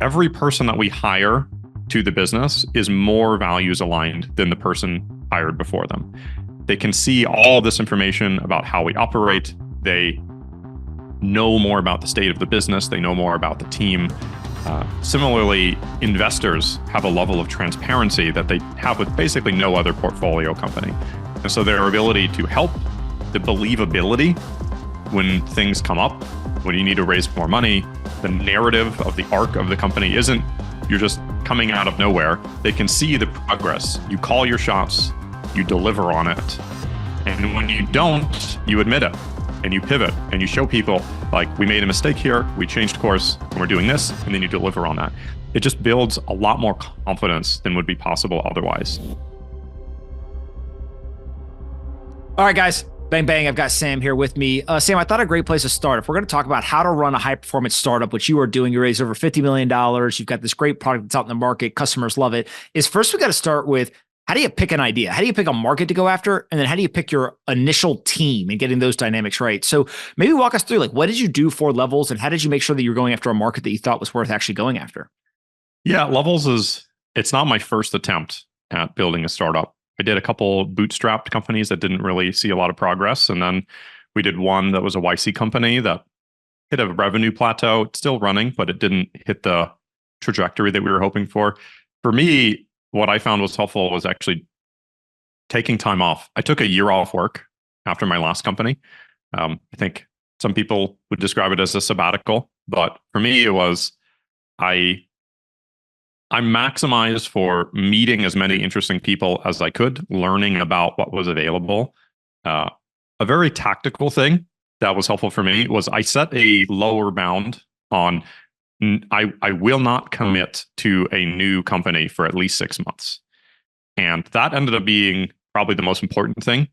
every person that we hire to the business is more values aligned than the person hired before them. They can see all of this information about how we operate. They know more about the state of the business. They know more about the team. Similarly, investors have a level of transparency that they have with basically no other portfolio company. And so their ability to help, the believability when things come up, when you need to raise more money, the narrative of the arc of the company isn't you're just coming out of nowhere. They can see the progress. You call your shots, you deliver on it. And when you don't, you admit it and you pivot and you show people like, we made a mistake here, we changed course, and we're doing this, and then you deliver on that. It just builds a lot more confidence than would be possible otherwise. All right, guys. Bang, bang. I've got Sam here with me. Sam, I thought a great place to start, if we're going to talk about how to run a high-performance startup, which you are doing, you raised over $50 million. You've got this great product that's out in the market. Customers love it. Is first we got to start with, how do you pick an idea? How do you pick a market to go after? And then how do you pick your initial team and getting those dynamics right? So maybe walk us through, like, what did you do for Levels and how did you make sure that you're going after a market that you thought was worth actually going after? Yeah, Levels it's not my first attempt at building a startup. I did a couple bootstrapped companies that didn't really see a lot of progress. And then we did one that was a YC company that hit a revenue plateau. It's still running, but it didn't hit the trajectory that we were hoping for. For me, what I found was helpful was actually taking time off. I took a year off work after my last company. I think some people would describe it as a sabbatical, but for me, it was I maximized for meeting as many interesting people as I could, learning about what was available. A very tactical thing that was helpful for me was I set a lower bound on I will not commit to a new company for at least 6 months. And that ended up being probably the most important thing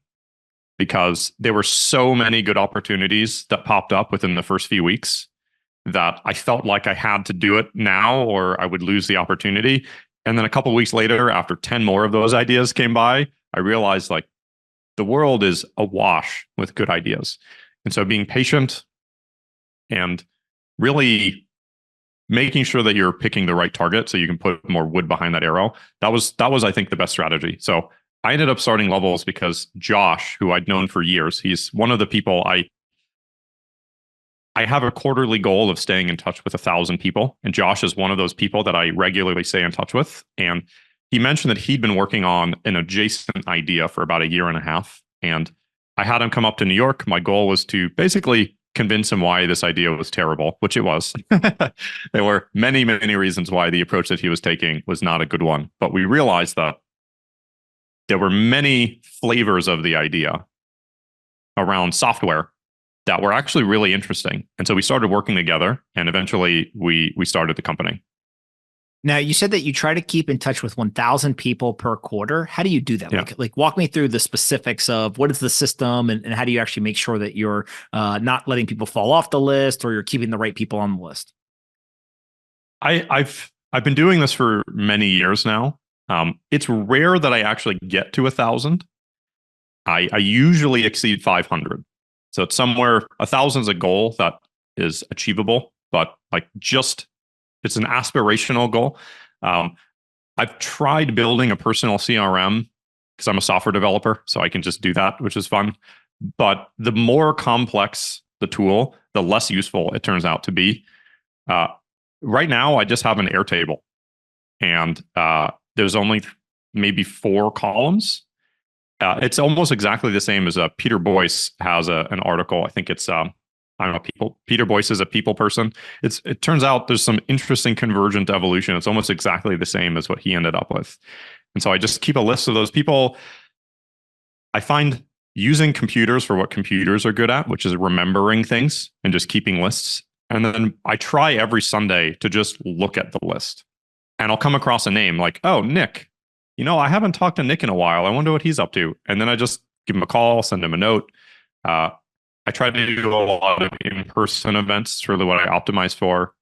because there were so many good opportunities that popped up within the first few weeks that I felt like I had to do it now or I would lose the opportunity. And then a couple of weeks later, after 10 more of those ideas came by, I realized like the world is awash with good ideas. And so being patient and really making sure that you're picking the right target so you can put more wood behind that arrow. That was, I think, the best strategy. So I ended up starting Levels because Josh, who I'd known for years, he's one of the people I have a quarterly goal of staying in touch with 1,000 people. And Josh is one of those people that I regularly stay in touch with. And he mentioned that he'd been working on an adjacent idea for about a year and a half. And I had him come up to New York. My goal was to basically convince him why this idea was terrible, which it was. There were many, many reasons why the approach that he was taking was not a good one. But we realized that there were many flavors of the idea around software that were actually really interesting. And so we started working together and eventually we started the company. Now, you said that you try to keep in touch with 1,000 people per quarter. How do you do that? Yeah. Like walk me through the specifics of what is the system and how do you actually make sure that you're not letting people fall off the list or you're keeping the right people on the list? I've been doing this for many years now. It's rare that I actually get to 1,000. I usually exceed 500. So it's somewhere 1,000 is a goal that is achievable, but like just it's an aspirational goal. I've tried building a personal CRM because I'm a software developer, so I can just do that, which is fun. But the more complex the tool, the less useful it turns out to be. Right now, I just have an Airtable, and there's only maybe 4 columns. It's almost exactly the same as Peter Boyce has an article. I think it's I don't know, Peter Boyce is a people person. It turns out there's some interesting convergent evolution. It's almost exactly the same as what he ended up with. And so I just keep a list of those people. I find using computers for what computers are good at, which is remembering things and just keeping lists. And then I try every Sunday to just look at the list. And I'll come across a name like, oh, Nick. I haven't talked to Nick in a while. I wonder what he's up to. And then I just give him a call, send him a note. I try to do a lot of in-person events. It's really what I optimize for.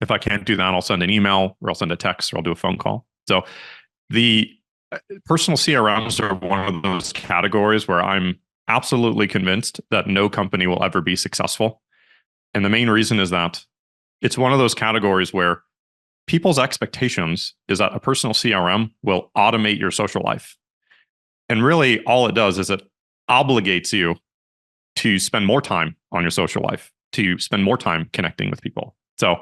If I can't do that, I'll send an email or I'll send a text or I'll do a phone call. So the personal CRMs are one of those categories where I'm absolutely convinced that no company will ever be successful. And the main reason is that it's one of those categories where people's expectations is that a personal CRM will automate your social life. And really, all it does is it obligates you to spend more time on your social life, to spend more time connecting with people. So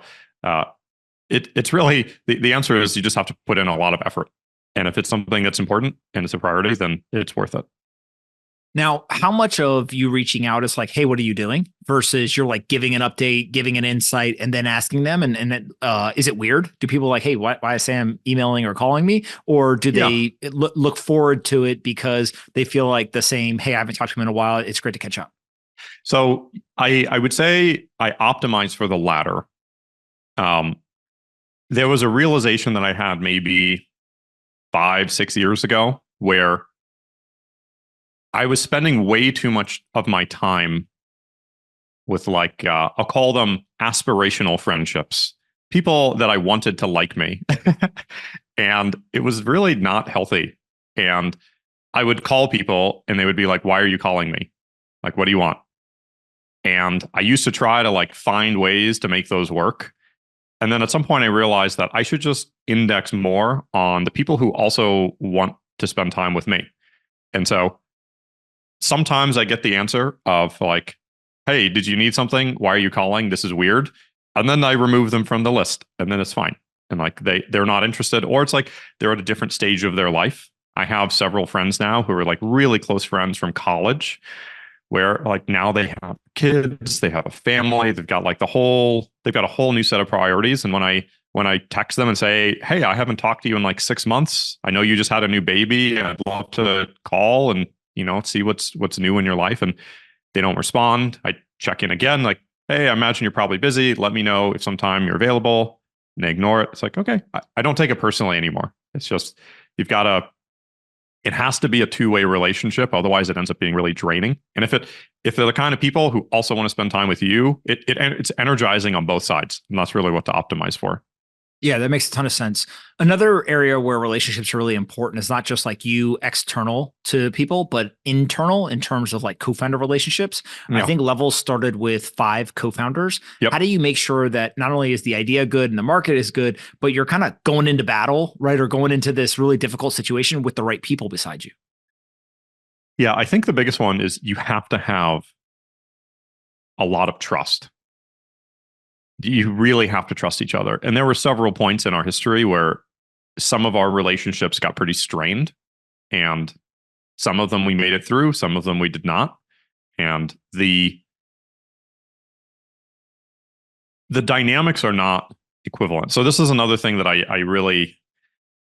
it's really, the answer is you just have to put in a lot of effort. And if it's something that's important and it's a priority, then it's worth it. Now, how much of you reaching out is like, hey, what are you doing? Versus you're like giving an update, giving an insight, and then asking them. And then is it weird? Do people like, hey, why is Sam emailing or calling me? Or do they look forward to it because they feel like the same, hey, I haven't talked to him in a while. It's great to catch up. So I would say I optimize for the latter. There was a realization that I had maybe 5-6 years ago where I was spending way too much of my time with like, I'll call them aspirational friendships, people that I wanted to like me. And it was really not healthy. And I would call people and they would be like, why are you calling me? Like, what do you want? And I used to try to like find ways to make those work. And then at some point I realized that I should just index more on the people who also want to spend time with me. And so sometimes I get the answer of like, hey, did you need something? Why are you calling? This is weird. And then I remove them from the list and then it's fine. And like they're not interested, or it's like they're at a different stage of their life. I have several friends now who are like really close friends from college where like now they have kids, they have a family, they've got a whole new set of priorities. And when I text them and say, hey, I haven't talked to you in like 6 months. I know you just had a new baby. I'd love to call and, see what's new in your life. And they don't respond. I check in again, like, hey, I imagine you're probably busy. Let me know if sometime you're available. And they ignore it. It's like, okay, I don't take it personally anymore. It's just, it has to be a two-way relationship. Otherwise it ends up being really draining. And if they're the kind of people who also want to spend time with you, it's energizing on both sides. And that's really what to optimize for. Yeah, that makes a ton of sense. Another area where relationships are really important is not just like you external to people, but internal in terms of like co-founder relationships. Yeah. I think Levels started with 5 co-founders. Yep. How do you make sure that not only is the idea good and the market is good, but you're kind of going into battle, right? Or going into this really difficult situation with the right people beside you? Yeah, I think the biggest one is you have to have a lot of trust. You really have to trust each other. And there were several points in our history where some of our relationships got pretty strained, and some of them we made it through, some of them we did not. And the dynamics are not equivalent. So this is another thing that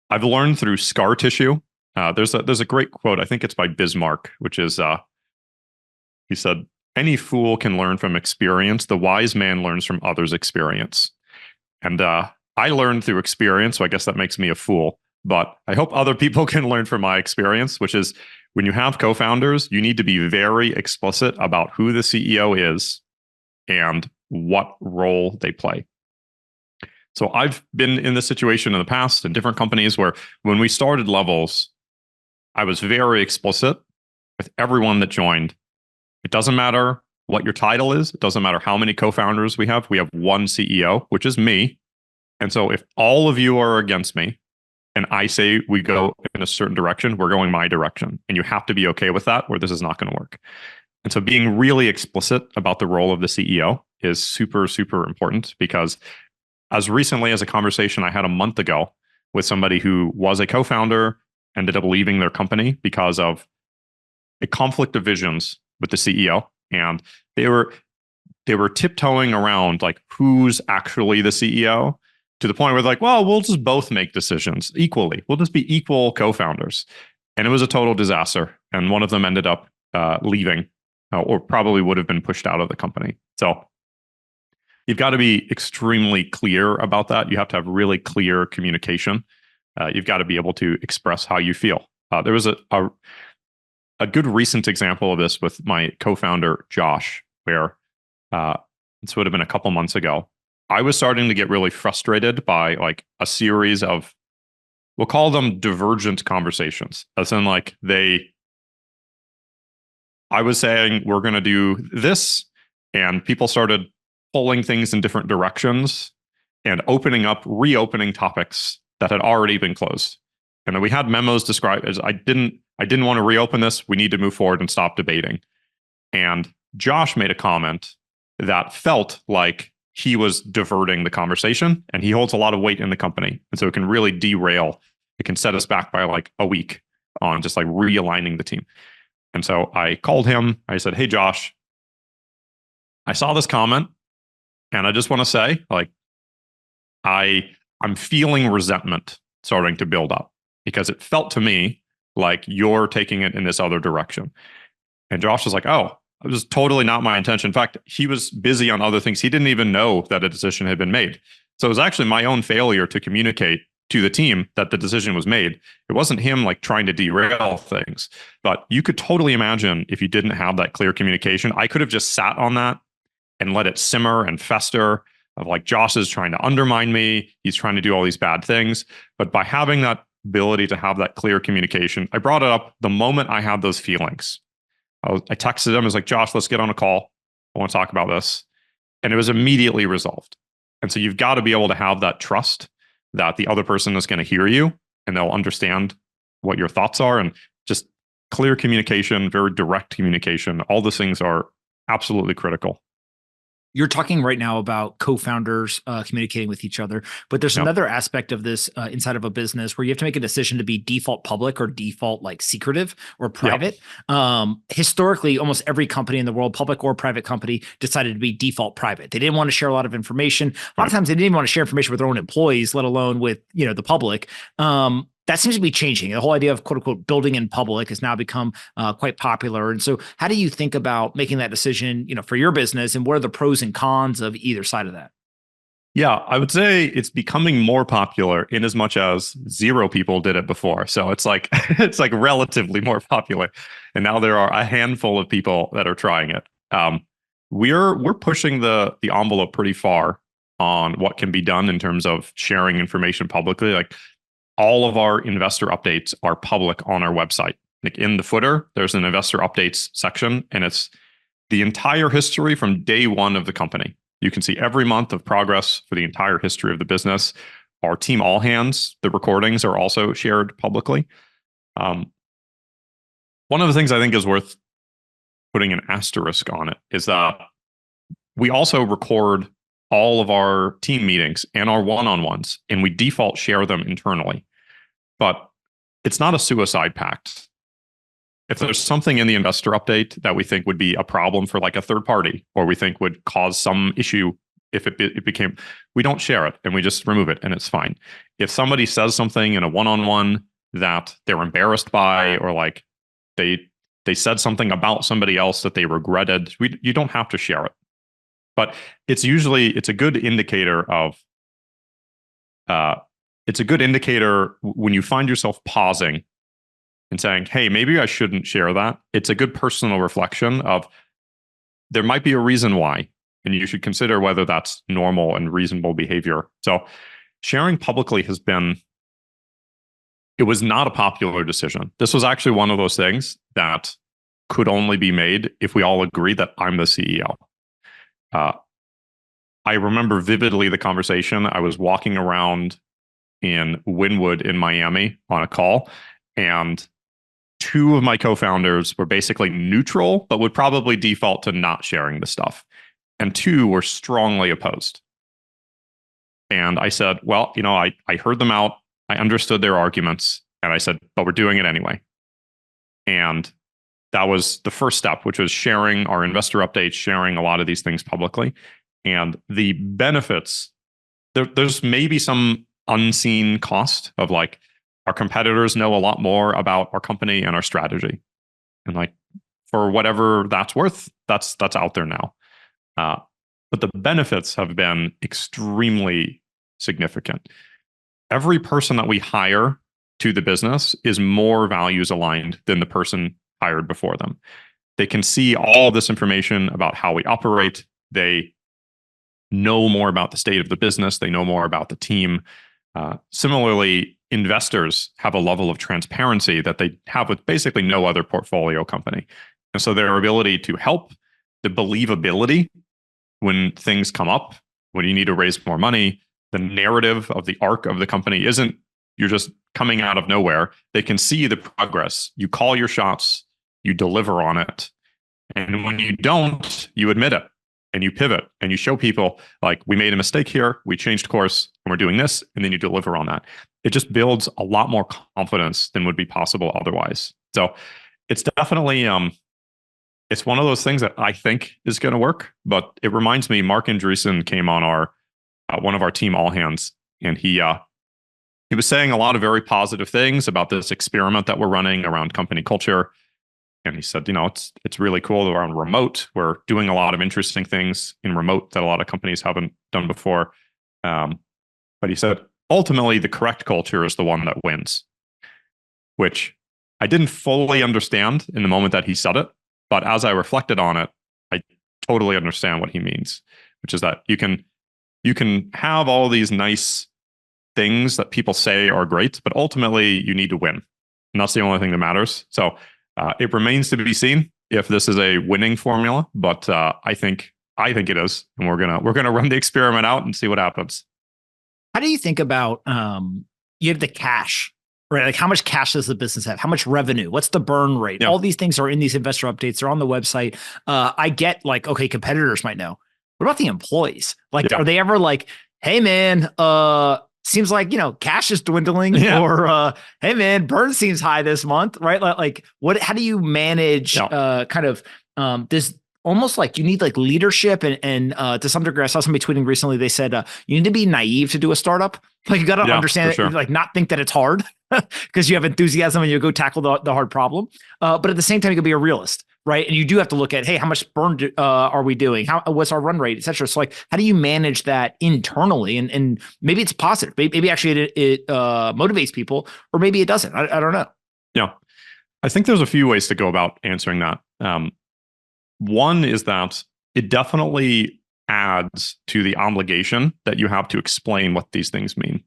I've learned through scar tissue. There's a great quote, I think it's by Bismarck, which is he said, any fool can learn from experience. The wise man learns from others' experience. And I learned through experience, so I guess that makes me a fool. But I hope other people can learn from my experience, which is when you have co-founders, you need to be very explicit about who the CEO is and what role they play. So I've been in this situation in the past in different companies where when we started Levels, I was very explicit with everyone that joined. It doesn't matter what your title is. It doesn't matter how many co-founders we have. We have one CEO, which is me. And so if all of you are against me and I say we go in a certain direction, we're going my direction. And you have to be okay with that, or this is not going to work. And so being really explicit about the role of the CEO is super, super important, because as recently as a conversation I had a month ago with somebody who was a co-founder, ended up leaving their company because of a conflict of visions with the CEO. And they were tiptoeing around like who's actually the CEO, to the point where they're like, well, we'll just both make decisions equally. We'll just be equal co-founders. And it was a total disaster. And one of them ended up leaving, or probably would have been pushed out of the company. So you've got to be extremely clear about that. You have to have really clear communication. You've got to be able to express how you feel. There was a good recent example of this with my co-founder, Josh, where this would have been a couple months ago. I was starting to get really frustrated by like a series of, we'll call them divergent conversations. As in like I was saying, we're going to do this, and people started pulling things in different directions. and reopening topics that had already been closed. And then we had memos described as I didn't want to reopen this. We need to move forward and stop debating. And Josh made a comment that felt like he was diverting the conversation, and he holds a lot of weight in the company. And so it can really derail. It can set us back by like a week on just like realigning the team. And so I called him. I said, "Hey, Josh, I saw this comment, and I just want to say, like, I'm feeling resentment starting to build up because it felt to me like you're taking it in this other direction." And Josh was like, "Oh, it was totally not my intention." In fact, he was busy on other things. He didn't even know that a decision had been made. So it was actually my own failure to communicate to the team that the decision was made. It wasn't him like trying to derail things. But you could totally imagine if you didn't have that clear communication, I could have just sat on that and let it simmer and fester of like, Josh is trying to undermine me. He's trying to do all these bad things. But by having that ability to have that clear communication, I brought it up the moment I had those feelings. I texted him. I was like, "Josh, let's get on a call. I want to talk about this." And it was immediately resolved. And so you've got to be able to have that trust that the other person is going to hear you and they'll understand what your thoughts are. And just clear communication, very direct communication, all those things are absolutely critical. You're talking right now about co-founders communicating with each other, but there's another aspect of this inside of a business where you have to make a decision to be default public or default like secretive or private. Historically, almost every company in the world, public or private company, decided to be default private. They didn't want to share a lot of information. A lot of times they didn't even want to share information with their own employees, let alone with, the public. That seems to be changing. The whole idea of quote unquote building in public has now become quite popular. And so how do you think about making that decision, for your business, and what are the pros and cons of either side of that? Yeah, I would say it's becoming more popular in as much as zero people did it before. So it's like it's like relatively more popular. And now there are a handful of people that are trying it. We're pushing the envelope pretty far on what can be done in terms of sharing information publicly. Like, all of our investor updates are public on our website. Like, in the footer, there's an investor updates section, and it's the entire history from day one of the company. You can see every month of progress for the entire history of the business. Our team all hands, the recordings are also shared publicly. One of the things I think is worth putting an asterisk on it is that we also record all of our team meetings and our one-on-ones, and we default share them internally. But it's not a suicide pact. If there's something in the investor update that we think would be a problem for like a third party, or we think would cause some issue if it became, we don't share it and we just remove it and it's fine. If somebody says something in a one-on-one that they're embarrassed by, or like they said something about somebody else that they regretted, you don't have to share it. But it's a good indicator of it's a good indicator when you find yourself pausing and saying, "Hey, maybe I shouldn't share that." It's a good personal reflection of there might be a reason why, and you should consider whether that's normal and reasonable behavior. So sharing publicly it was not a popular decision. This was actually one of those things that could only be made if we all agree that I'm the CEO. I remember vividly the conversation. I was walking around in Wynwood in Miami on a call, and two of my co-founders were basically neutral, but would probably default to not sharing the stuff. And two were strongly opposed. And I said, "Well, I heard them out. I understood their arguments." And I said, "But we're doing it anyway." And that was the first step, which was sharing our investor updates, sharing a lot of these things publicly. And the benefits, there's maybe some unseen cost of like, our competitors know a lot more about our company and our strategy. And like, for whatever that's worth, that's out there now. But the benefits have been extremely significant. Every person that we hire to the business is more values aligned than the person hired before them. They can see all of this information about how we operate. They know more about the state of the business. They know more about the team. Similarly, investors have a level of transparency that they have with basically no other portfolio company. And so their ability to help, the believability when things come up, when you need to raise more money, the narrative of the arc of the company isn't you're just coming out of nowhere. They can see the progress. You call your shots, you deliver on it. And when you don't, you admit it and you pivot and you show people like, we made a mistake here, we changed course, and we're doing this, and then you deliver on that. It just builds a lot more confidence than would be possible otherwise. So it's definitely it's one of those things that I think is going to work. But it reminds me, Mark Andreessen came on our one of our team all hands, and he was saying a lot of very positive things about this experiment that we're running around company culture. And he said, it's really cool around remote. We're doing a lot of interesting things in remote that a lot of companies haven't done before. But he said, ultimately, the correct culture is the one that wins, which I didn't fully understand in the moment that he said it. But as I reflected on it, I totally understand what he means, which is that you can have all these nice things that people say are great, but ultimately you need to win. And that's the only thing that matters. So it remains to be seen if this is a winning formula, but I think it is, and we're gonna run the experiment out and see what happens. How do you think about you have the cash, right? Like how much cash does the business have? How much revenue? What's the burn rate? Yeah. All these things are in these investor updates. They're on the website. I get like, okay, competitors might know. What about the employees? Like, are they ever like, hey man, seems like, cash is dwindling, or, hey man, burn seems high this month, right? Like how do you manage, kind of, this almost like you need like leadership and to some degree, I saw somebody tweeting recently, they said, you need to be naive to do a startup. Like you got to understand it, sure. Like not think that it's hard because you have enthusiasm and you go tackle the hard problem. But at the same time, you can be a realist. Right. And you do have to look at, hey, how much burn are we doing? What's our run rate, et cetera? So like, how do you manage that internally? And maybe it's positive. Maybe actually it motivates people, or maybe it doesn't. I don't know. Yeah. I think there's a few ways to go about answering that. One is that it definitely adds to the obligation that you have to explain what these things mean.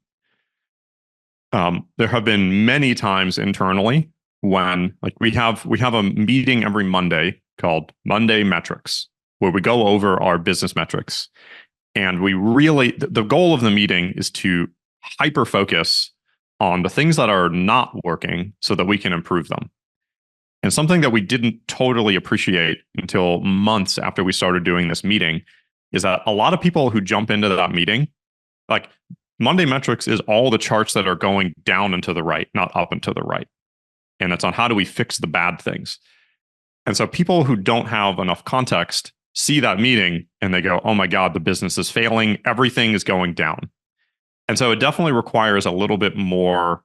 There have been many times internally when like we have a meeting every Monday called Monday Metrics, where we go over our business metrics. And we really, the goal of the meeting is to hyper focus on the things that are not working so that we can improve them. And something that we didn't totally appreciate until months after we started doing this meeting is that a lot of people who jump into that meeting, like Monday Metrics is all the charts that are going down and to the right, not up and to the right. And it's on how do we fix the bad things. And so people who don't have enough context see that meeting and they go, oh my God, the business is failing. Everything is going down. And so it definitely requires a little bit more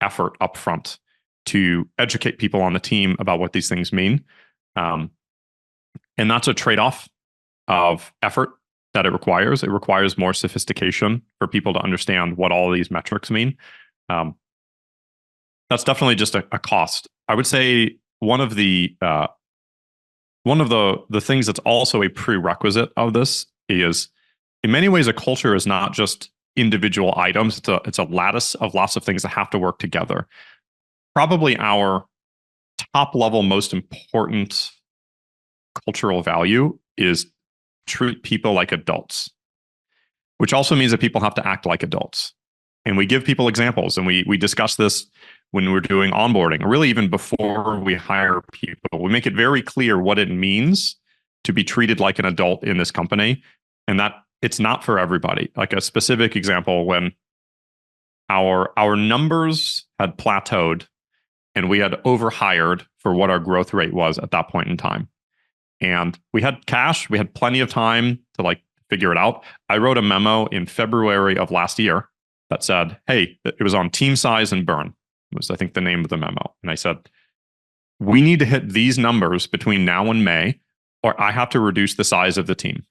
effort up front to educate people on the team about what these things mean. And that's a trade-off of effort that it requires. It requires more sophistication for people to understand what all these metrics mean. That's definitely just a cost. I would say one of the things that's also a prerequisite of this is, in many ways, a culture is not just individual items. It's a lattice of lots of things that have to work together. Probably our top level, most important cultural value is treat people like adults, which also means that people have to act like adults. And we give people examples, and we discuss this when we're doing onboarding, or really even before we hire people. We make it very clear what it means to be treated like an adult in this company, and that it's not for everybody. Like a specific example, when our numbers had plateaued and we had overhired for what our growth rate was at that point in time. And we had cash, we had plenty of time to like figure it out. I wrote a memo in February of last year that said, hey, it was on team size and burn. Was, I think, the name of the memo. And I said, we need to hit these numbers between now and May, or I have to reduce the size of the team.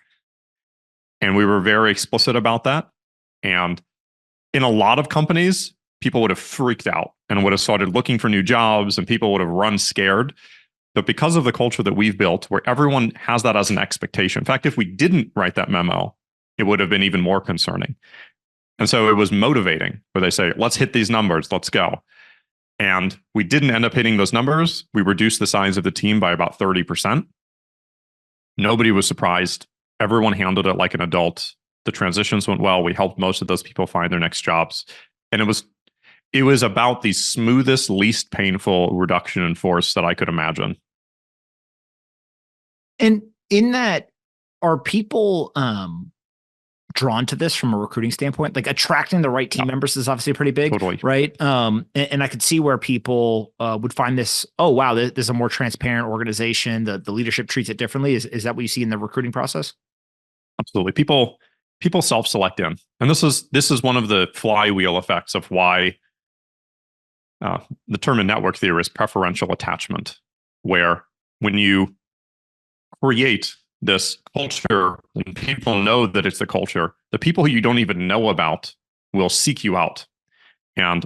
And we were very explicit about that. And in a lot of companies, people would have freaked out and would have started looking for new jobs, and people would have run scared. But because of the culture that we've built, where everyone has that as an expectation. In fact, if we didn't write that memo, it would have been even more concerning. And so it was motivating, where they say, let's hit these numbers, let's go. And we didn't end up hitting those numbers. We reduced the size of the team by about 30%. Nobody was surprised. Everyone handled it like an adult. The transitions went well. We helped most of those people find their next jobs. And it was about the smoothest, least painful reduction in force that I could imagine. And in that, are people drawn to this from a recruiting standpoint? Like attracting the right team members is obviously pretty big, Totally. Right? And I could see where people would find this, oh, wow, this is a more transparent organization. The leadership treats it differently. Is that what you see in the recruiting process? Absolutely. People self-select in. And this is one of the flywheel effects of why the term in network theory is preferential attachment, where when you create this culture and people know that it's the culture, the people who you don't even know about will seek you out. And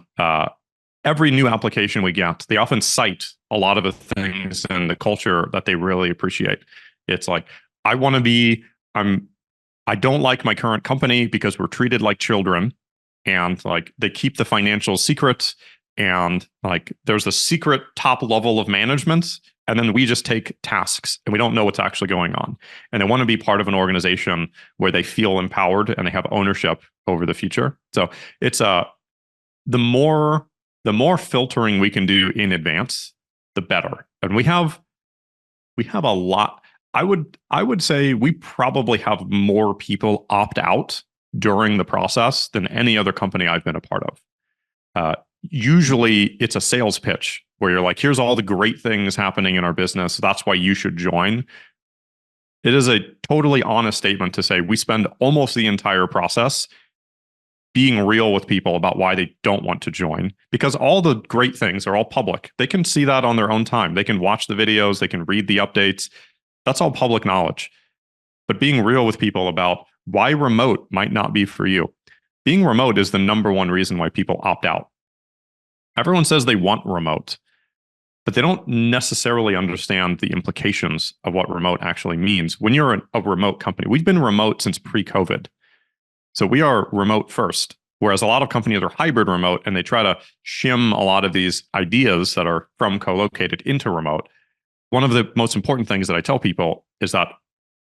every new application we get, they often cite a lot of the things in the culture that they really appreciate. It's like, I don't like my current company because we're treated like children, and like they keep the financial secret, and like there's a secret top level of management, and then we just take tasks and we don't know what's actually going on. And they want to be part of an organization where they feel empowered and they have ownership over the future. So it's the more filtering we can do in advance, the better. And we have a lot. I would say we probably have more people opt out during the process than any other company I've been a part of. Usually it's a sales pitch where you're like, here's all the great things happening in our business. That's why you should join. It is a totally honest statement to say we spend almost the entire process being real with people about why they don't want to join, because all the great things are all public. They can see that on their own time. They can watch the videos. They can read the updates. That's all public knowledge. But being real with people about why remote might not be for you. Being remote is the number one reason why people opt out. Everyone says they want remote, but they don't necessarily understand the implications of what remote actually means. When you're a remote company, we've been remote since pre-COVID. So we are remote first, whereas a lot of companies are hybrid remote and they try to shim a lot of these ideas that are from co-located into remote. One of the most important things that I tell people is that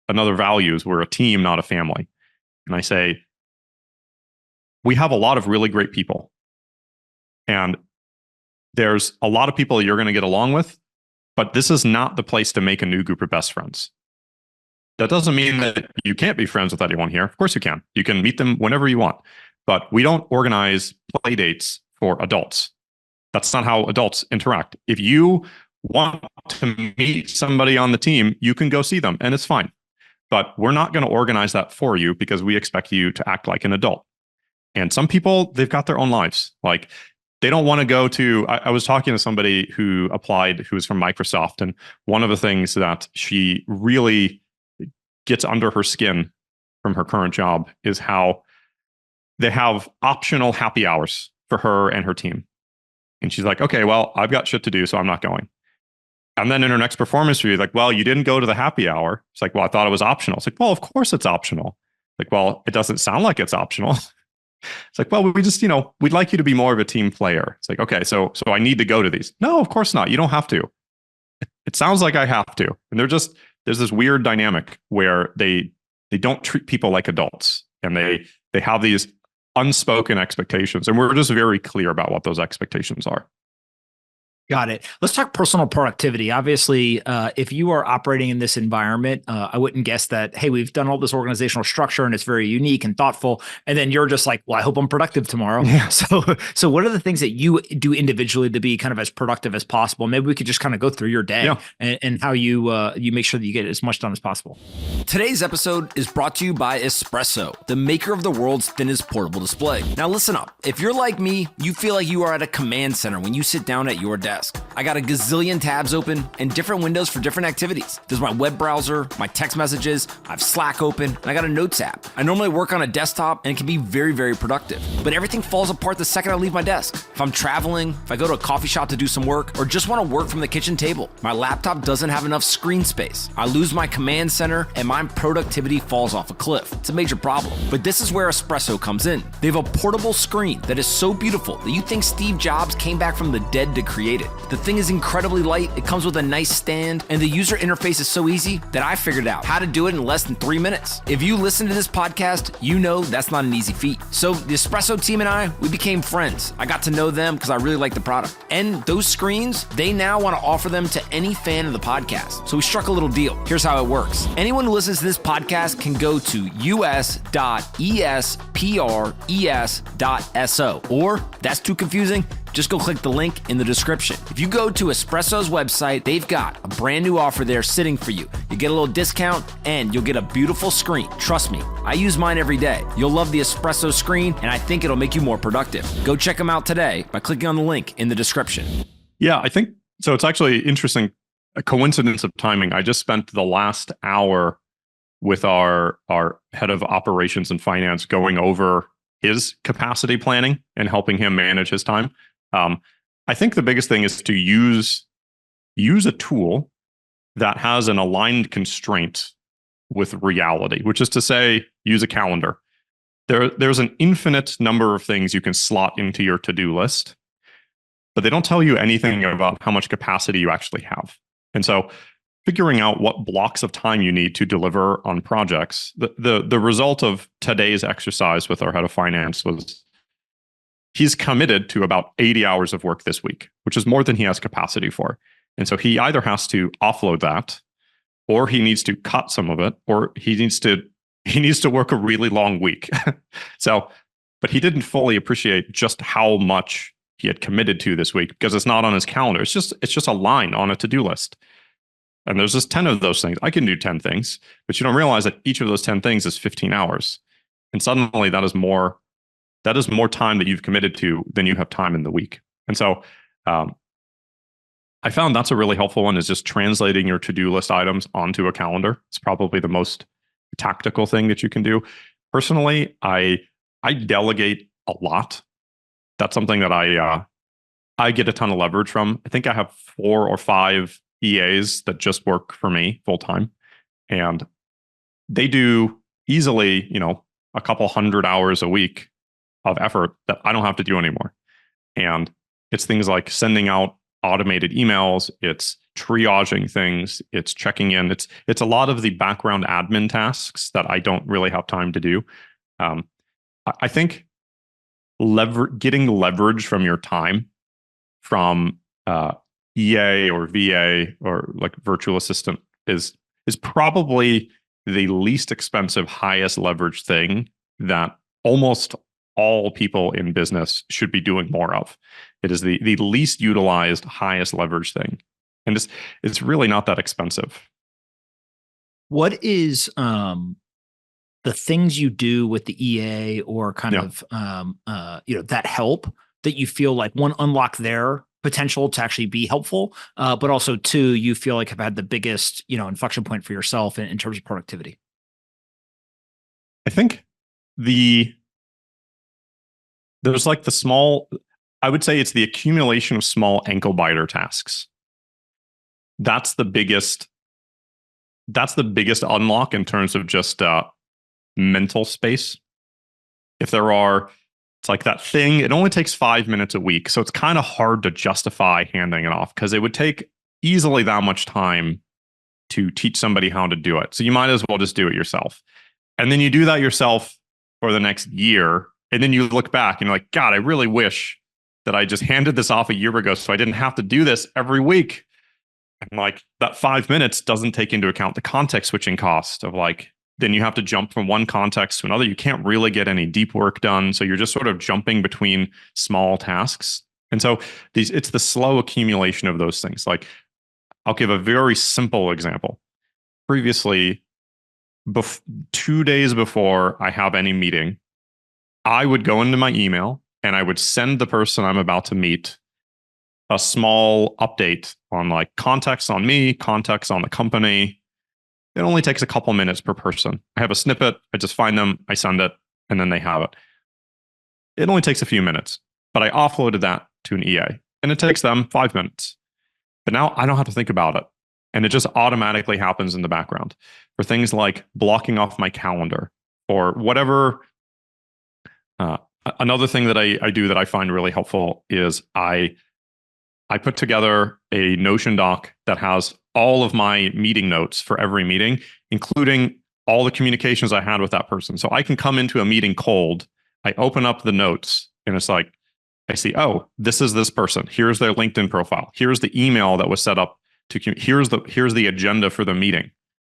another value is we're a team, not a family. And I say, we have a lot of really great people. And there's a lot of people you're going to get along with, but this is not the place to make a new group of best friends. That doesn't mean that you can't be friends with anyone here. Of course you can. You can meet them whenever you want. But we don't organize play dates for adults. That's not how adults interact. If you want to meet somebody on the team, you can go see them and it's fine. But we're not going to organize that for you because we expect you to act like an adult. And some people, they've got their own lives. Like they don't want to go to, I was talking to somebody who applied, who was from Microsoft. And one of the things that she really gets under her skin from her current job is how they have optional happy hours for her and her team. And she's like, okay, well, I've got shit to do, so I'm not going. And then in her next performance review, like, well, you didn't go to the happy hour. It's like, well, I thought it was optional. It's like, well, of course it's optional. Like, well, it doesn't sound like it's optional. It's like, well, we just, we'd like you to be more of a team player. It's like, okay, so I need to go to these. No, of course not. You don't have to. It sounds like I have to. And there's this weird dynamic where they don't treat people like adults, and they have these unspoken expectations. And we're just very clear about what those expectations are. Got it. Let's talk personal productivity. Obviously, if you are operating in this environment, I wouldn't guess that, hey, we've done all this organizational structure and it's very unique and thoughtful. And then you're just like, well, I hope I'm productive tomorrow. Yeah. So what are the things that you do individually to be kind of as productive as possible? Maybe we could just kind of go through your day and how you make sure that you get as much done as possible. Today's episode is brought to you by Espresso, the maker of the world's thinnest portable display. Now listen up. If you're like me, you feel like you are at a command center when you sit down at your desk. I got a gazillion tabs open and different windows for different activities. There's my web browser, my text messages, I have Slack open, and I got a Notes app. I normally work on a desktop and it can be very, very productive. But everything falls apart the second I leave my desk. If I'm traveling, if I go to a coffee shop to do some work, or just want to work from the kitchen table, my laptop doesn't have enough screen space. I lose my command center and my productivity falls off a cliff. It's a major problem. But this is where Espresso comes in. They have a portable screen that is so beautiful that you think Steve Jobs came back from the dead to create it. The thing is incredibly light, it comes with a nice stand, and the user interface is so easy that I figured out how to do it in less than 3 minutes. If you listen to this podcast, you know that's not an easy feat. So the Espresso team and I, we became friends. I got to know them because I really like the product. And those screens, they now want to offer them to any fan of the podcast. So we struck a little deal. Here's how it works. Anyone who listens to this podcast can go to us.espres.so. Or, that's too confusing, just go click the link in the description. If you go to Espresso's website, they've got a brand new offer there sitting for you. You get a little discount and you'll get a beautiful screen. Trust me, I use mine every day. You'll love the Espresso screen and I think it'll make you more productive. Go check them out today by clicking on the link in the description. Yeah, I think so. It's actually interesting. A coincidence of timing. I just spent the last hour with our head of operations and finance going over his capacity planning and helping him manage his time. I think the biggest thing is to use a tool that has an aligned constraint with reality, which is to say, use a calendar. There's an infinite number of things you can slot into your to-do list, but they don't tell you anything about how much capacity you actually have. And so figuring out what blocks of time you need to deliver on projects, the result of today's exercise with our head of finance was he's committed to about 80 hours of work this week, which is more than he has capacity for. And so he either has to offload that, or he needs to cut some of it, or he needs to work a really long week. But he didn't fully appreciate just how much he had committed to this week because it's not on his calendar. It's just a line on a to-do list. And there's just 10 of those things. I can do 10 things, but you don't realize that each of those 10 things is 15 hours. And suddenly that is more time that you've committed to than you have time in the week. And so I found that's a really helpful one, is just translating your to-do list items onto a calendar. It's probably the most tactical thing that you can do. Personally, I delegate a lot. That's something that I get a ton of leverage from. I think I have 4 or 5 EAs that just work for me full time, and they do easily, a couple 100 hours a week of effort that I don't have to do anymore. And it's things like sending out automated emails, it's triaging things, it's checking in, it's a lot of the background admin tasks that I don't really have time to do. I think getting leverage from your time from EA or VA or like virtual assistant is probably the least expensive, highest leverage thing that almost all people in business should be doing more of. It is the least utilized, highest leverage thing. And it's really not that expensive. What is the things you do with the EA or kind of that help that you feel like, one, unlock their potential to actually be helpful, but also 2, you feel like have had the biggest, inflection point for yourself in terms of productivity? I think there's like the small, I would say it's the accumulation of small ankle biter tasks. That's the biggest unlock in terms of just mental space. It's like that thing, it only takes 5 minutes a week. So it's kind of hard to justify handing it off because it would take easily that much time to teach somebody how to do it. So you might as well just do it yourself. And then you do that yourself for the next year. And then you look back and you're like, God, I really wish that I just handed this off a year ago so I didn't have to do this every week. And like that 5 minutes doesn't take into account the context switching cost of like, then you have to jump from one context to another. You can't really get any deep work done. So you're just sort of jumping between small tasks. And so it's the slow accumulation of those things. Like I'll give a very simple example. Previously, 2 days before I have any meeting, I would go into my email and I would send the person I'm about to meet a small update on like context on me, context on the company. It only takes a couple minutes per person. I have a snippet, I just find them, I send it, and then they have it. It only takes a few minutes, but I offloaded that to an EA, and it takes them 5 minutes. But now I don't have to think about it, and it just automatically happens in the background. For things like blocking off my calendar or whatever. Another thing that I do that I find really helpful is I I put together a Notion doc that has all of my meeting notes for every meeting, including all the communications I had with that person. So I can come into a meeting cold. I open up the notes and it's like, I see, oh, this is this person. Here's their LinkedIn profile. Here's the email that was set up here's the agenda for the meeting.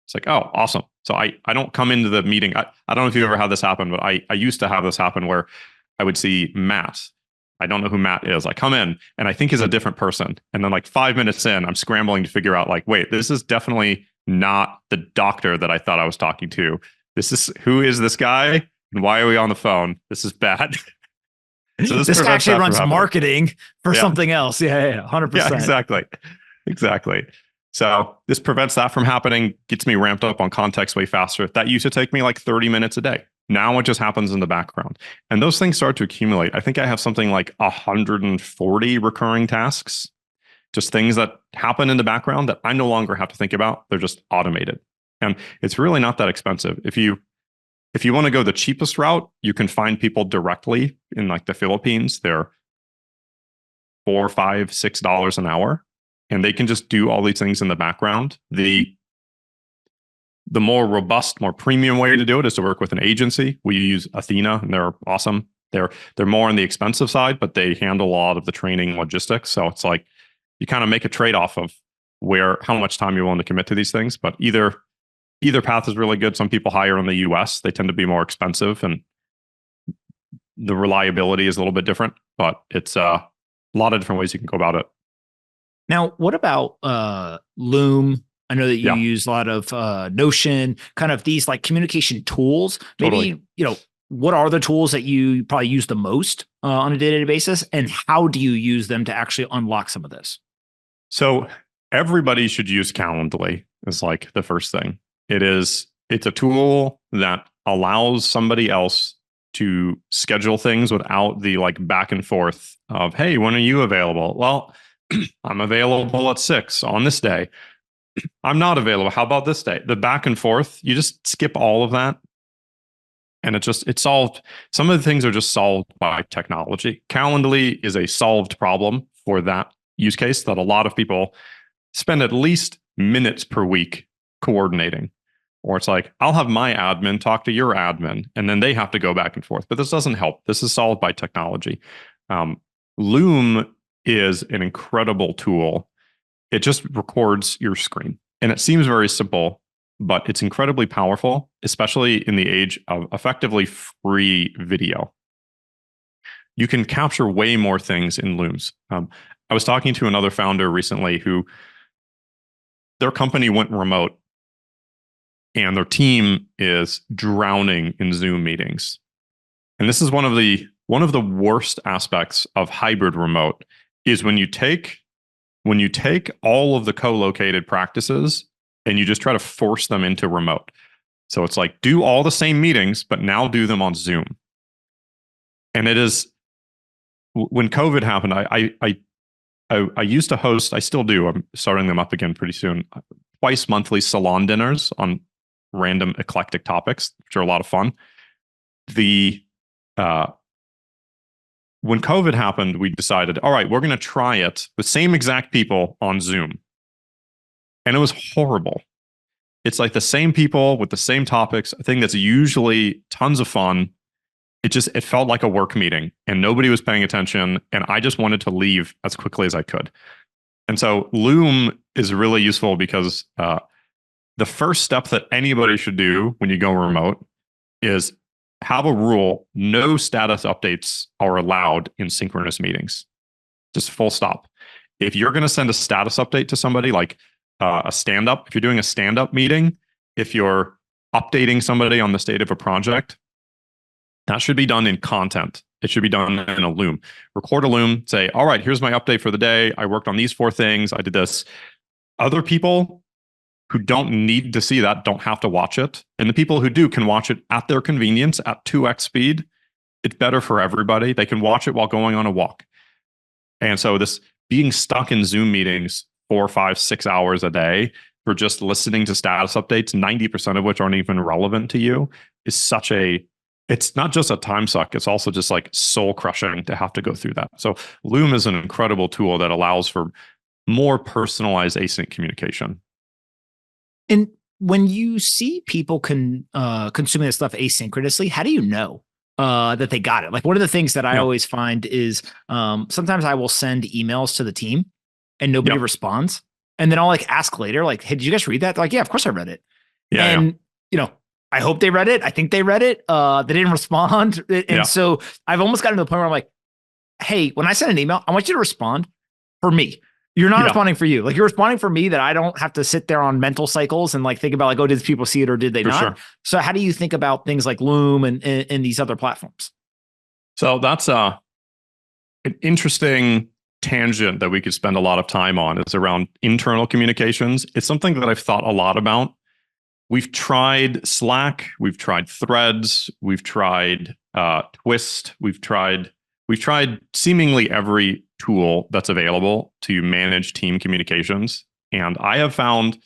It's like, oh, awesome. So I don't come into the meeting. I don't know if you ever had this happen, but I used to have this happen where I would see Matt. I don't know who Matt is. I come in and I think he's a different person. And then like 5 minutes in, I'm scrambling to figure out like, wait, this is definitely not the doctor that I thought I was talking to. Who is this guy? And why are we on the phone? This is bad. So this guy actually runs marketing for something else. Yeah, 100%. Yeah, exactly. So this prevents that from happening, gets me ramped up on context way faster. That used to take me like 30 minutes a day. Now it just happens in the background. And those things start to accumulate. I think I have something like 140 recurring tasks, just things that happen in the background that I no longer have to think about. They're just automated. And it's really not that expensive. If you want to go the cheapest route, you can find people directly in like the Philippines. They're $4, $5, $6 an hour, and they can just do all these things in the background. The more robust, more premium way to do it is to work with an agency. We use Athena, and they're awesome. They're more on the expensive side, but they handle a lot of the training logistics. So it's like you kind of make a trade-off of how much time you're willing to commit to these things. But either path is really good. Some people hire in the US. They tend to be more expensive and the reliability is a little bit different, but it's a lot of different ways you can go about it. Now, what about Loom? I know that you use a lot of Notion, kind of these like communication tools. Maybe, totally. What are the tools that you probably use the most on a day-to-day basis? And how do you use them to actually unlock some of this? So everybody should use Calendly is like the first thing. It's a tool that allows somebody else to schedule things without the like back and forth of, hey, when are you available? Well, I'm available at 6 on this day. I'm not available. How about this day? The back and forth, you just skip all of that. And it's solved. Some of the things are just solved by technology. Calendly is a solved problem for that use case that a lot of people spend at least minutes per week coordinating. Or it's like, I'll have my admin talk to your admin, and then they have to go back and forth. But this doesn't help. This is solved by technology. Loom is an incredible tool. It just records your screen. And it seems very simple, but it's incredibly powerful, especially in the age of effectively free video. You can capture way more things in Looms. I was talking to another founder recently who their company went remote and their team is drowning in Zoom meetings. And this is one of the worst aspects of hybrid remote is when you take all of the co-located practices and you just try to force them into remote. So it's like, do all the same meetings, but now do them on Zoom. And it is, when COVID happened, I used to host, I still do, I'm starting them up again pretty soon, twice monthly salon dinners on random eclectic topics, which are a lot of fun. When COVID happened, we decided, all right, we're going to try it, the same exact people on Zoom. And it was horrible. It's like the same people with the same topics, a thing that's usually tons of fun. It felt like a work meeting and nobody was paying attention. And I just wanted to leave as quickly as I could. And so Loom is really useful because the first step that anybody should do when you go remote is have a rule: no status updates are allowed in synchronous meetings. Just full stop. If you're going to send a status update to somebody, like a stand-up, if you're doing a stand-up meeting, if you're updating somebody on the state of a project, that should be done in content. It should be done in a Loom. Record a Loom, say, all right, here's my update for the day. I worked on these 4 things. I did this. Other people who don't need to see that don't have to watch it. And the people who do can watch it at their convenience at 2x speed. It's better for everybody. They can watch it while going on a walk. And so this being stuck in Zoom meetings 4, 5, 6 hours a day for just listening to status updates, 90% of which aren't even relevant to you, is such a it's not just a time suck. It's also just like soul crushing to have to go through that. So Loom is an incredible tool that allows for more personalized async communication. And when you see people consuming this stuff asynchronously, how do you know that they got it? Like one of the things that I always find is sometimes I will send emails to the team and nobody responds. And then I'll like ask later, like, hey, did you guys read that? They're like, yeah, of course I read it. And, you know, I hope they read it. I think they read it. They didn't respond. And so I've almost gotten to the point where I'm like, hey, when I send an email, I want you to respond for me. You're not responding for you. Like you're responding for me that I don't have to sit there on mental cycles and like think about like, oh, did people see it or did they not? Sure. So how do you think about things like Loom and these other platforms? So that's an interesting tangent that we could spend a lot of time on. Is around internal communications. It's something that I've thought a lot about. We've tried Slack, we've tried Threads, we've tried Twist, we've tried seemingly every tool that's available to manage team communications. And I have found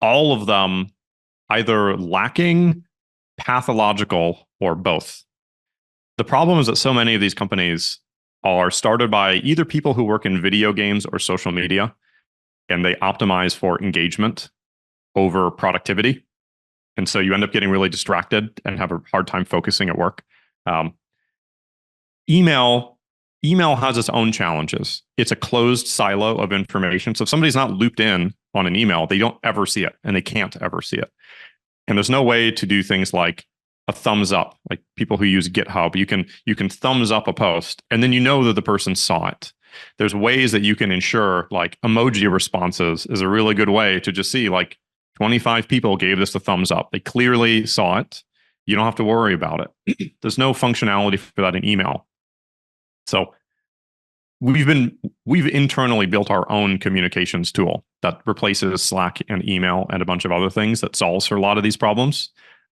all of them either lacking, pathological, or both. The problem is that so many of these companies are started by either people who work in video games or social media, and they optimize for engagement over productivity. And so you end up getting really distracted and have a hard time focusing at work. Email has its own challenges. It's a closed silo of information. So if somebody's not looped in on an email, they don't ever see it and they can't ever see it. And there's no way to do things like a thumbs up, like people who use GitHub, you can thumbs up a post and then you know that the person saw it. There's ways that you can ensure like emoji responses is a really good way to just see like 25 people gave this a thumbs up. They clearly saw it. You don't have to worry about it. There's no functionality for that in email. So we've internally built our own communications tool that replaces Slack and email and a bunch of other things that solves for a lot of these problems.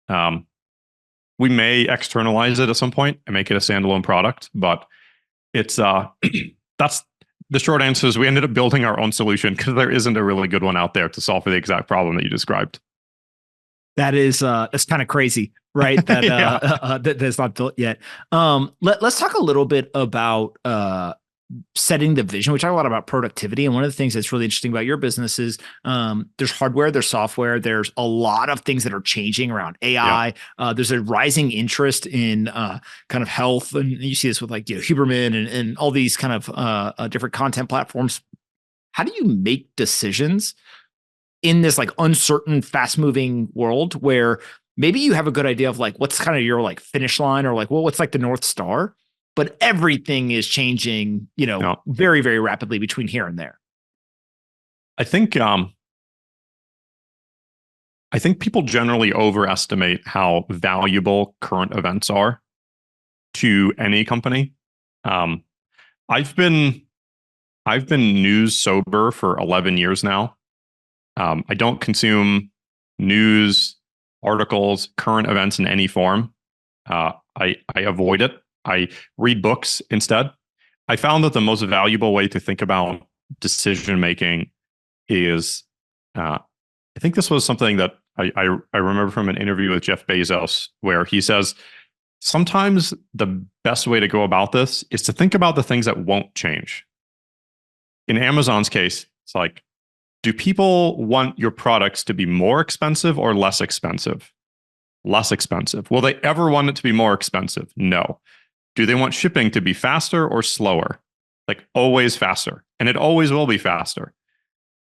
We may externalize it at some point and make it a standalone product, but it's that's the short answer is we ended up building our own solution because there isn't a really good one out there to solve for the exact problem that you described. That is that's kind of crazy, right? That that's not built yet. Let's talk a little bit about setting the vision. We talk a lot about productivity, and one of the things that's really interesting about your business is there's hardware, there's software, there's a lot of things that are changing around AI. There's a rising interest in kind of health, and you see this with like Huberman and all these kind of different content platforms. How do you make decisions in this like uncertain, fast moving world where maybe you have a good idea of like what's kind of your like finish line or like, well, what's like the North Star, but everything is changing, very, very rapidly between here and there. I think people generally overestimate how valuable current events are to any company. I've been news sober for 11 years now. I don't consume news, articles, current events in any form. I avoid it. I read books instead. I found that the most valuable way to think about decision making is, I think this was something that I remember from an interview with Jeff Bezos, where he says, sometimes the best way to go about this is to think about the things that won't change. In Amazon's case, it's like, do people want your products to be more expensive or less expensive? Less expensive. Will they ever want it to be more expensive? No. Do they want shipping to be faster or slower? Like always faster. And it always will be faster.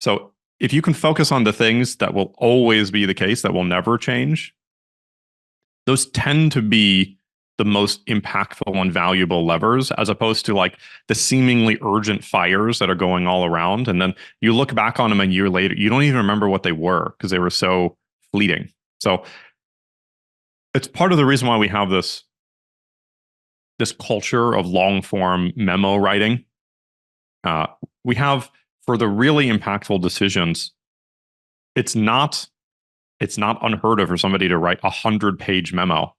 So if you can focus on the things that will always be the case, that will never change, those tend to be the most impactful and valuable levers, as opposed to like the seemingly urgent fires that are going all around. And then you look back on them a year later, you don't even remember what they were because they were so fleeting. So it's part of the reason why we have this culture of long form memo writing. We have, for the really impactful decisions, it's not unheard of for somebody to write 100-page memo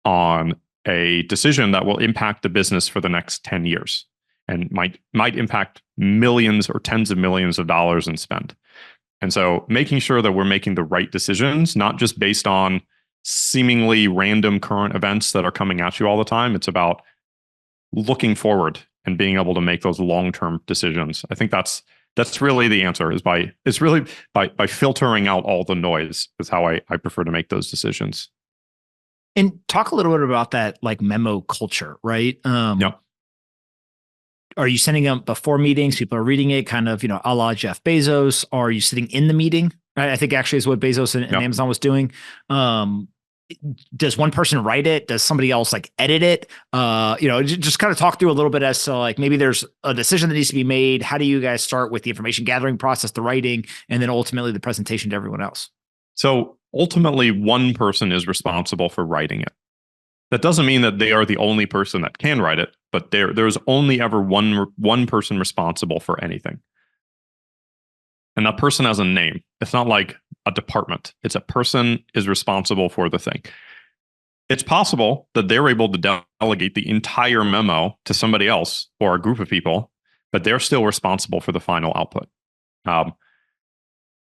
on a decision that will impact the business for the next 10 years and might impact millions or tens of millions of dollars in spend. And so making sure that we're making the right decisions, not just based on seemingly random current events that are coming at you all the time. It's about looking forward and being able to make those long-term decisions. I think that's really the answer, is by filtering out all the noise is how I prefer to make those decisions. And talk a little bit about that, like memo culture, right? Yep. Are you sending them before meetings? People are reading it kind of, a la Jeff Bezos. Or are you sitting in the meeting? Right? I think actually is what Bezos and Yep. Amazon was doing. Does one person write it? Does somebody else like edit it? Just kind of talk through a little bit as to like, maybe there's a decision that needs to be made. How do you guys start with the information gathering process, the writing, and then ultimately the presentation to everyone else? So ultimately, one person is responsible for writing it. That doesn't mean that they are the only person that can write it, but there's only ever one person responsible for anything. And that person has a name. It's not like a department. It's a person is responsible for the thing. It's possible that they're able to delegate the entire memo to somebody else or a group of people, but they're still responsible for the final output.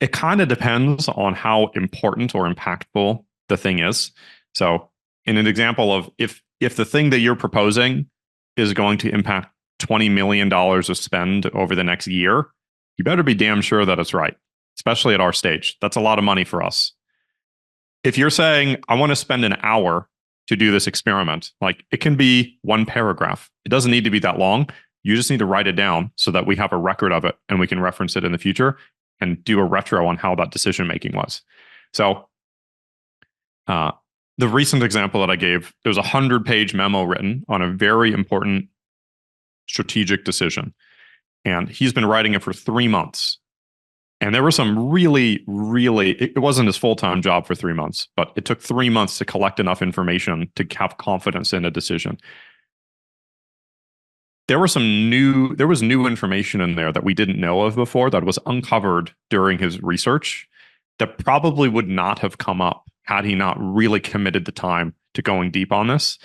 It kind of depends on how important or impactful the thing is. So in an example of if the thing that you're proposing is going to impact $20 million of spend over the next year, you better be damn sure that it's right, especially at our stage. That's a lot of money for us. If you're saying, I want to spend an hour to do this experiment, like it can be one paragraph. It doesn't need to be that long. You just need to write it down so that we have a record of it and we can reference it in the future and do a retro on how that decision making was. So the recent example that I gave, there was a 100-page memo written on a very important strategic decision. And he's been writing it for 3 months. And there were some really, it wasn't his full-time job for 3 months, but it took 3 months to collect enough information to have confidence in a decision. There was new information in there that we didn't know of before that was uncovered during his research that probably would not have come up had he not really committed the time to going deep on this.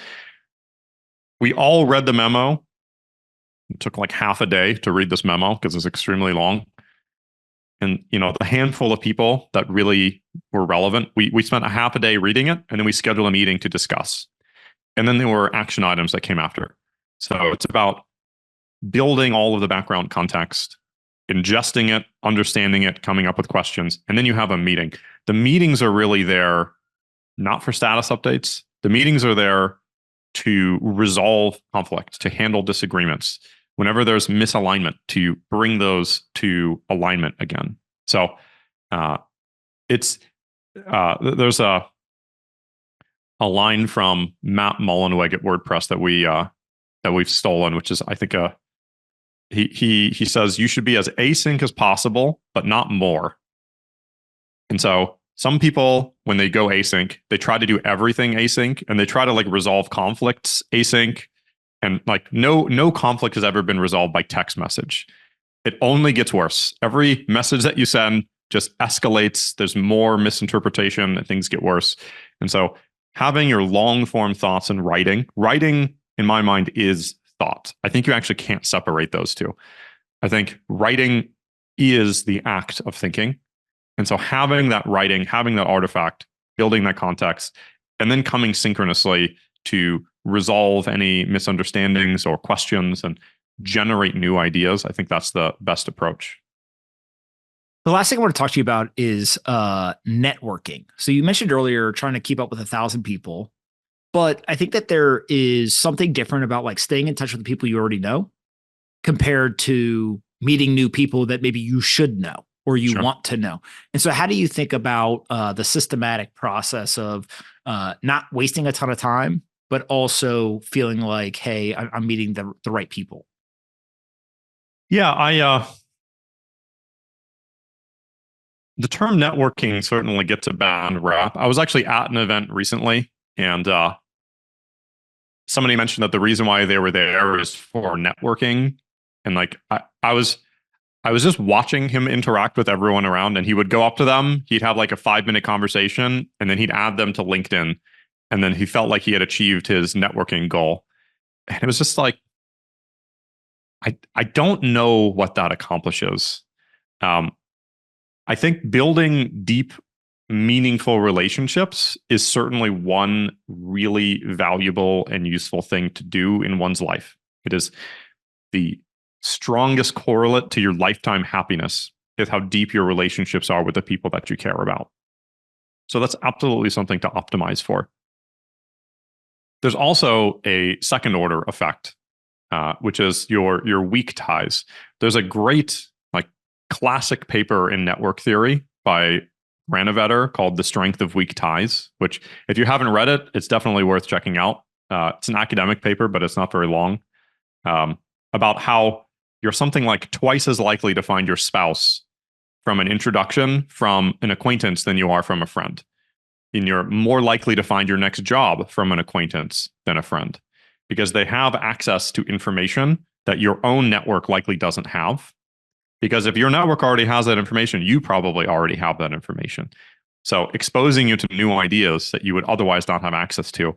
We all read the memo. It took like half a day to read this memo because it's extremely long. And, the handful of people that really were relevant, we spent a half a day reading it, and then we scheduled a meeting to discuss. And then there were action items that came after. So it's about building all of the background context, ingesting it, understanding it, coming up with questions, and then you have a meeting. The meetings are really there not for status updates. The meetings are there to resolve conflict, to handle disagreements. Whenever there's misalignment, to bring those to alignment again. So there's a line from Matt Mullenweg at WordPress that we've stolen, which is, I think, he says you should be as async as possible, but not more. And so some people, when they go async, they try to do everything async, and they try to like resolve conflicts async. And like no conflict has ever been resolved by text message. It only gets worse. Every message that you send just escalates. There's more misinterpretation and things get worse. And so having your long form thoughts in writing in my mind is thought. I think you actually can't separate those two. I think writing is the act of thinking. And so having that writing, having that artifact, building that context, and then coming synchronously to resolve any misunderstandings or questions and generate new ideas. I think that's the best approach. The last thing I want to talk to you about is networking. So you mentioned earlier trying to keep up with 1,000 people, but I think that there is something different about like staying in touch with the people you already know compared to meeting new people that maybe you should know or you want to know. And so how do you think about the systematic process of not wasting a ton of time, but also feeling like, hey, I'm meeting the right people? Yeah, the term networking certainly gets a bad rap. I was actually at an event recently, and somebody mentioned that the reason why they were there is for networking. And like I was just watching him interact with everyone around, and he would go up to them. He'd have like a 5-minute conversation, and then he'd add them to LinkedIn. And then he felt like he had achieved his networking goal. And it was just like, I don't know what that accomplishes. I think building deep meaningful relationships is certainly one really valuable and useful thing to do in one's life. It is the strongest correlate to your lifetime happiness is how deep your relationships are with the people that you care about. So that's absolutely something to optimize for. There's also a second order effect, which is your weak ties. There's a great classic paper in network theory by Granovetter called The Strength of Weak Ties, which if you haven't read it, it's definitely worth checking out. It's an academic paper, but it's not very long, about how you're something like twice as likely to find your spouse from an introduction from an acquaintance than you are from a friend. And you're more likely to find your next job from an acquaintance than a friend, because they have access to information that your own network likely doesn't have. Because if your network already has that information, you probably already have that information. So exposing you to new ideas that you would otherwise not have access to.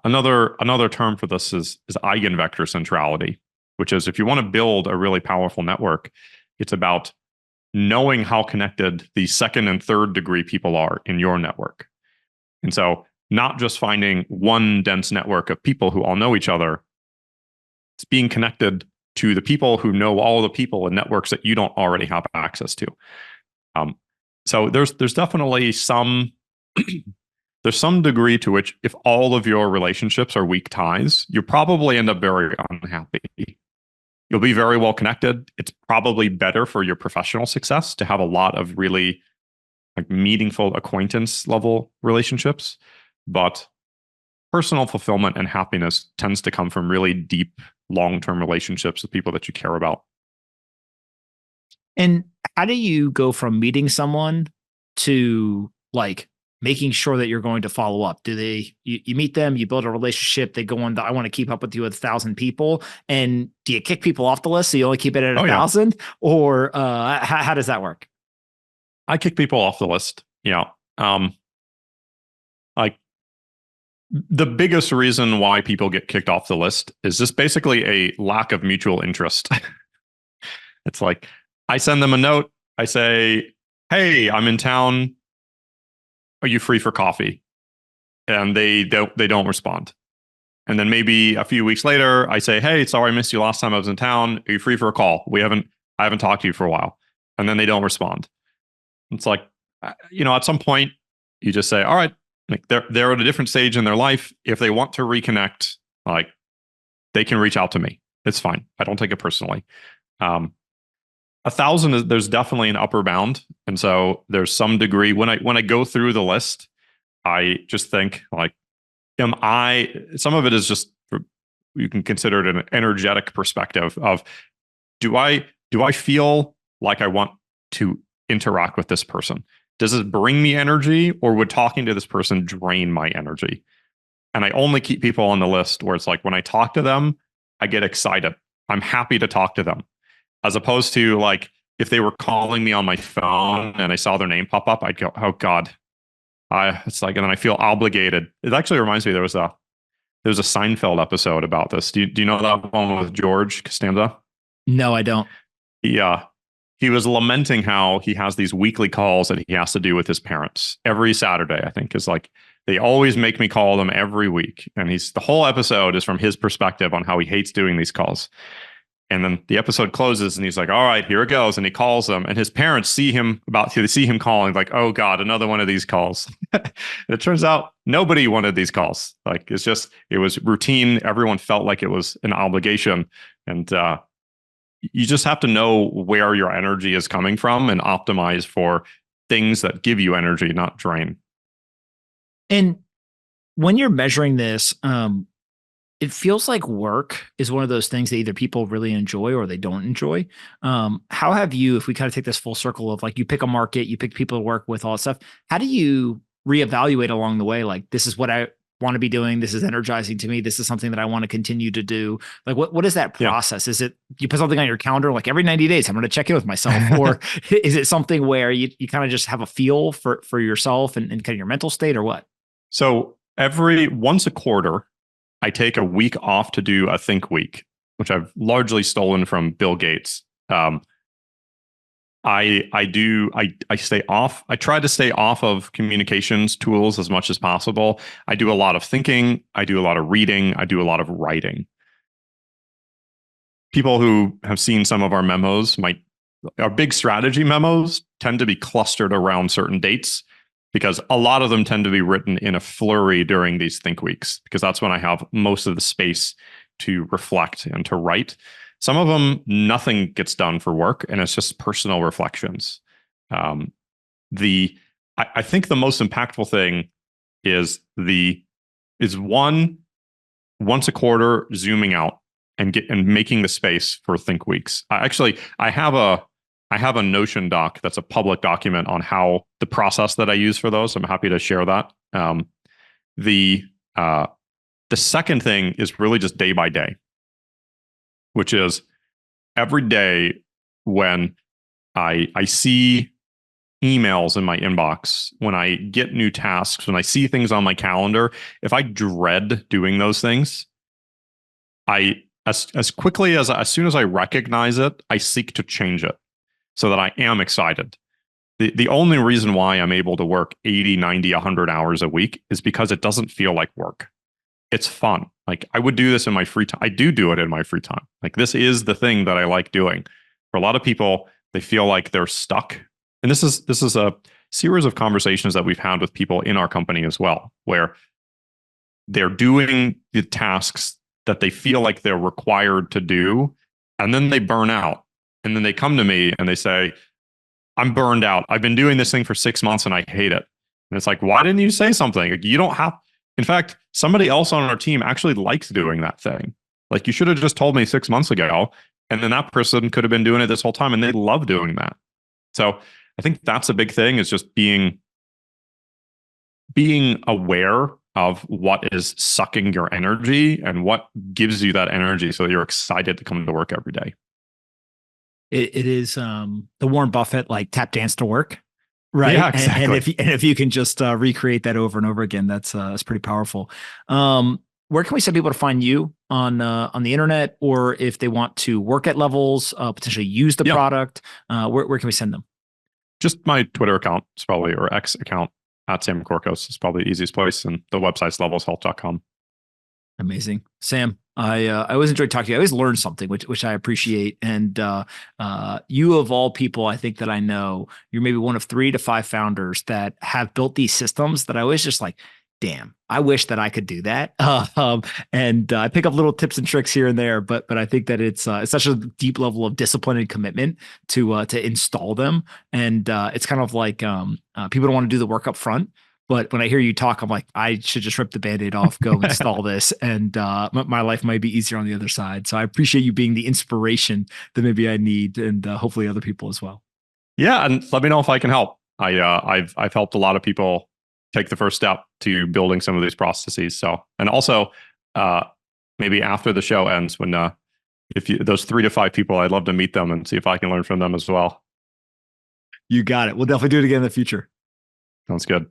Another term for this is eigenvector centrality, which is if you want to build a really powerful network, it's about knowing how connected the second and third degree people are in your network. And so not just finding one dense network of people who all know each other, it's being connected to the people who know all the people and networks that you don't already have access to. So there's definitely some there's some degree to which if all of your relationships are weak ties, you probably end up very unhappy. You'll be very well connected. It's probably better for your professional success to have a lot of really meaningful acquaintance level relationships, but personal fulfillment and happiness tends to come from really deep long-term relationships with people that you care about. And how do you go from meeting someone to making sure that you're going to follow up? Do you meet them, you build a relationship, they go on, I want to keep up with you with 1,000 people. And do you kick people off the list so you only keep it at 1,000? Yeah. Or how does that work? I kick people off the list. Yeah. The biggest reason why people get kicked off the list is just basically a lack of mutual interest. It's like, I send them a note. I say, hey, I'm in town. Are you free for coffee? And they don't respond. And then maybe a few weeks later, I say, hey, sorry, I missed you last time I was in town. Are you free for a call? I haven't talked to you for a while. And then they don't respond. It's like, at some point you just say, all right, they're at a different stage in their life. If they want to reconnect, they can reach out to me. It's fine. I don't take it personally. 1,000 is, there's definitely an upper bound. And so there's some degree when I go through the list, I just think some of it is just, you can consider it an energetic perspective of, do I feel like I want to interact with this person? Does it bring me energy, or would talking to this person drain my energy? And I only keep people on the list where it's like, when I talk to them, I get excited. I'm happy to talk to them. As opposed to if they were calling me on my phone and I saw their name pop up, I'd go, oh God. And then I feel obligated. It actually reminds me, there was a Seinfeld episode about this. Do you know that one with George Costanza? No, I don't. Yeah. He was lamenting how he has these weekly calls that he has to do with his parents every Saturday, I think, is they always make me call them every week. And the whole episode is from his perspective on how he hates doing these calls. And then the episode closes and he's like, all right, here it goes. And he calls them, and his parents see him calling, like, oh God, another one of these calls. It turns out nobody wanted these calls. It was routine. Everyone felt like it was an obligation. And, you just have to know where your energy is coming from and optimize for things that give you energy, not drain. And when you're measuring this, it feels like work is one of those things that either people really enjoy or they don't enjoy. How have you, if we kind of take this full circle of you pick a market, you pick people to work with, all that stuff, how do you reevaluate along the way? This is what I want to be doing. This is energizing to me. This is something that I want to continue to do. What is that process? Yeah. Is it you put something on your calendar, every 90 days, I'm going to check in with myself? Or is it something where you kind of just have a feel for yourself and kind of your mental state, or what? So once a quarter, I take a week off to do a think week, which I've largely stolen from Bill Gates. I stay off. I try to stay off of communications tools as much as possible. I do a lot of thinking. I do a lot of reading. I do a lot of writing. People who have seen some of our memos our big strategy memos tend to be clustered around certain dates because a lot of them tend to be written in a flurry during these think weeks, because that's when I have most of the space to reflect and to write. Some of them, nothing gets done for work, and it's just personal reflections. I think the most impactful thing is once a quarter zooming out and making the space for think weeks. I have a Notion doc that's a public document on how the process that I use for those. I'm happy to share that. The second thing is really just day by day, which is every day when I see emails in my inbox, when I get new tasks, when I see things on my calendar, if I dread doing those things, as quickly as soon as I recognize it, I seek to change it so that I am excited. The only reason why I'm able to work 80, 90, 100 hours a week is because it doesn't feel like work. It's fun. Like, I would do this in my free time. I do it in my free time. Like, this is the thing that I like doing. For a lot of people, they feel like they're stuck. And this is a series of conversations that we've had with people in our company as well, where they're doing the tasks that they feel like they're required to do, and then they burn out. And then they come to me and they say, I'm burned out. I've been doing this thing for 6 months and I hate it. And it's like, why didn't you say something? Like, you don't have, in fact, somebody else on our team actually likes doing that thing. Like, you should have just told me 6 months ago, and then that person could have been doing it this whole time, and they love doing that. So I think that's a big thing, is just being aware of what is sucking your energy and what gives you that energy so that you're excited to come to work every day. It is the Warren Buffett, like, tap dance to work, right? Yeah, exactly. And if you can just recreate that over and over again, that's pretty powerful. Where can we send people to find you on the internet, or if they want to work at levels, potentially use the product? Where can we send them? Just my Twitter account is probably, or X account at Sam Corcos is probably the easiest place, and the website's levelshealth.com. Amazing, Sam. I always enjoy talking to you. I always learn something, which I appreciate. And you, of all people, I think that I know, you're maybe one of 3 to 5 founders that have built these systems that I always just like, damn, I wish that I could do that. And I pick up little tips and tricks here and there, but I think that it's such a deep level of discipline and commitment to install them. And it's kind of like people don't want to do the work up front. But when I hear you talk, I'm like, I should just rip the Band-Aid off, go install this, and my life might be easier on the other side. So I appreciate you being the inspiration that maybe I need, and hopefully other people as well. Yeah, and let me know if I can help. I've helped a lot of people take the first step to building some of these processes. So, and also maybe after the show ends, when those 3 to 5 people, I'd love to meet them and see if I can learn from them as well. You got it. We'll definitely do it again in the future. Sounds good.